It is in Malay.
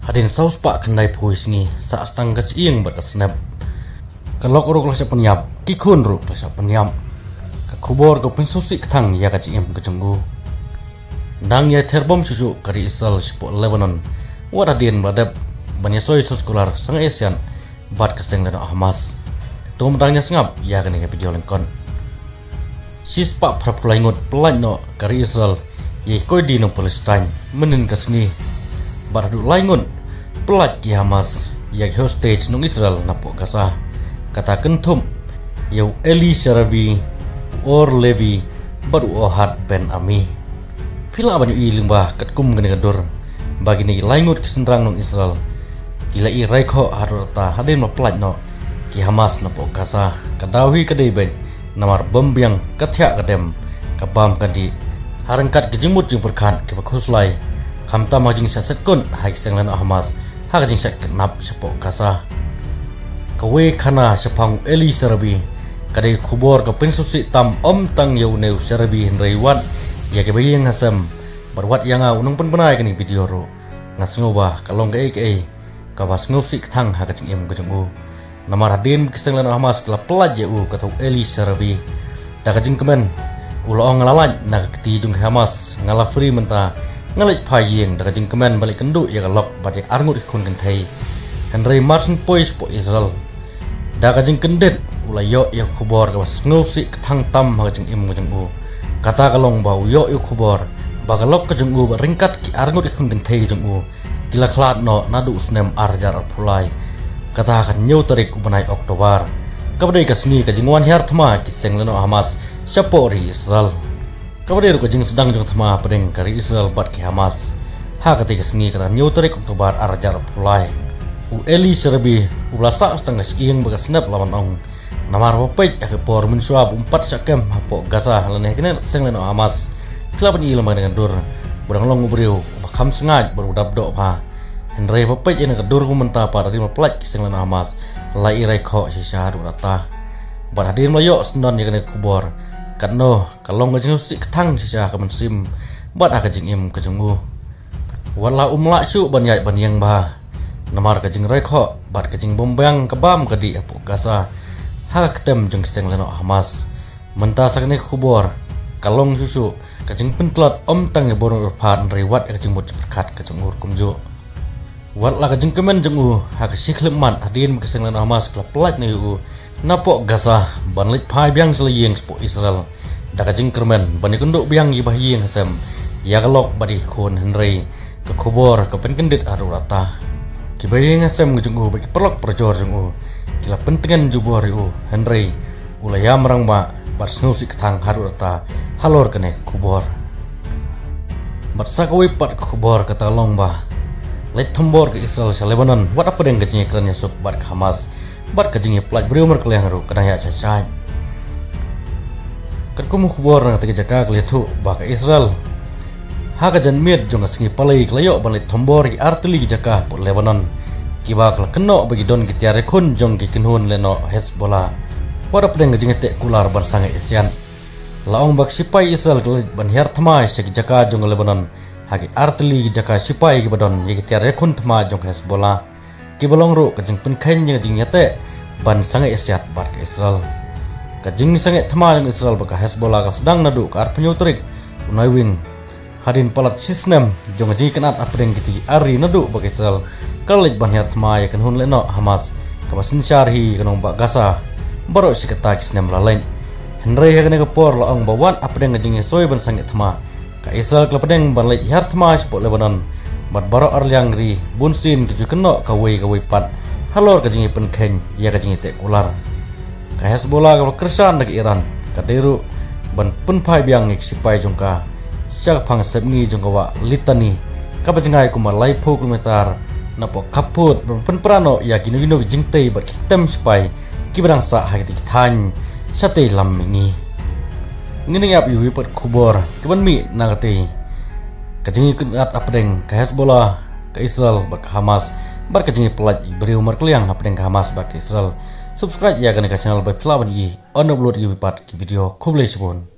Hadin saus pak kendai puis ni sa stang kas ieng ber snap. Kalok uruk lasa penyap, kikun ruk lasa penyap. Kakubor ko pinsusi ketang ya kaci im kecunggu. Dang ya terbom susu kari isal sipo Lebanon. Wad hadin badap banyasoy suskular sang Asian bad kasteng leno Hamas. Tum dangnya sengap ya kani ke video lengkon. Sispa prapulai ngot pelan no kari isal ye koi di no Palestine menin kasni. Baradu laingun pelat ki Hamas ya hostage nung Israel napo Gaza. Kata kentum yau Eli Sharabi or Levi baru Ohad Ben Ami. Pila banyu i limbah katkum gani gadur bagi ni laingut kesendrang nung Israel. Gila i raiko harurata hadin ma pelat no ki Hamas napo Gaza. Kadawi kadai ben namar bombiang katya kadem kabam kadi harangkat kejimut jing perkan ke bakhuslai kamta majing saset kun hai seng leno Hamas ha jing sak kenap sepo Gaza. Kawe kana sepang Eli Sharabi kadai kubor ka pensusi tam om tang yau neu Sharabi henreiwan ya ke bayang hasam berwat yang unung pen benai kani video ro ngasngoba kalong ke kawas ngusik tang ha kacing im kujungu namar hadin kiseng leno Hamas kala pelaj yau katau Eli Sharabi da kacing kemen ulong ngalalan na keti jung Hamas ngala free menta ngalaj payeng da kacing kemen balik kendu ya kalok bade arngut ikun kentai Henry Martin Pois po Israel da kajing kendet ulayo ya kubor kawas ngusik tang tam ha kacing im kujungu kata kalong bau yo kubor bagalok kajungu beringkat ki arngut ikun kentai kujungu tilaklat no nadu usnem arjar pulai kata akan nyau tarik ubanai Oktober kabadai kasni kajingwan hiar thma kiseng leno Hamas syapori Israel kabadai ru kajing sedang jong thma pedeng kari Israel bat ki Hamas ha kati kasni kata nyau tarik Oktober arjar pulai u Eli Sharabi ulasa setengah ieng bagas snap lawan ong namar papait ak por mensuap 4 sakem hapo Gaza leneh kene seng leno Hamas klaban i lemang dengan dur berang long ubriu bakam sengaj berudap dok pa Henry papait ina kadur kumenta pa dari maplat kiseng leno Hamas lai irai kho sisa du rata bar hadir mayo sendon ya kene kubor katno kalong kajing usik ketang sisa kemensim bat akajing im kajungu wala umla su banyai banyang ba namar kajing raikho bat kajing bombang kabam kadi apo Gaza ha ketem jeng kiseng leno Hamas menta sakne kubor kalong susu kajing pentlot om tang borong phan riwat kajing mut berkat kajungur kumjo wat la kajing kemen jengu ha kasikleman hadin kiseng leno Hamas kala pelat ne u napo Gaza banlit phai biang seliyeng spo Israel da kajing kermen bani kunduk biang gi bahyeng hasam ya kalok badi khon Henry ke kubor ke penkendit arurata kibayeng hasam jengu bagi perlok perjor jengu kila pentingan jubor u Henry ulaya merang ba bar snusik tang harurata halor kene kubor bat sakawi pat kubor kata long ba let tombor ke Israel sa Lebanon wat apa deng kajing ekrannya sok bat Hamas bat kajing plat briumer keleng ru kadang ya cacai kerkum kubor nang tege jaka kletu ba ke Israel ha kajan miet jong asingi palai klayo ban let tombor ki artili jaka po Lebanon kiba kala keno bagi don ki tiare kun jong ki kinhun leno Hezbollah wat apa deng kajing te kular ban sangai Asian laong bak sipai Israel kelit ban hiar thamai seki jaka jong Lebanon hagi artili jaka sipai ki badon ye tiare kun thma jong Hezbollah ki balong ru kajing penkhen yang jing yate ban sangai Asiat bat ke Israel kajing sangai thma jong Israel baka Hezbollah ka sedang nadu ka ar penyutrik unai wing hadin palat sistem jong ji kenat apdeng kiti ari nadu baka Israel kalit ban hiar thma ye kan hun leno Hamas ka basin syarhi kanong ba Gaza baro sikata kisnem lalain Henry hagane ka por laong bawan apdeng jing soy ban sangai thma ka Israel klapdeng ban lait hiar thma spo Lebanon bat baro arliang ri bunsin tuju keno kawai pat halor kajing penkhen ya kajing te kular ka Hezbollah ka kersan nag Iran ka deru ban punpai biang ik sipai jongka syak phang sebngi jongka wa litani ka bajengai kumar lai pho kilometer napo kaput pen prano ya gino jingtei bat tem sipai kibrang sa hagiti than sate lam mingi ngini ap yu pat kubor keban mi nagati kajing kunat apdeng ka Hezbollah ka Israel bak Hamas bar kajing pelat beri umar kliang apdeng ka Hamas bak Israel subscribe ya kan ka channel by Plawan yi on upload yu pat video kublai sibun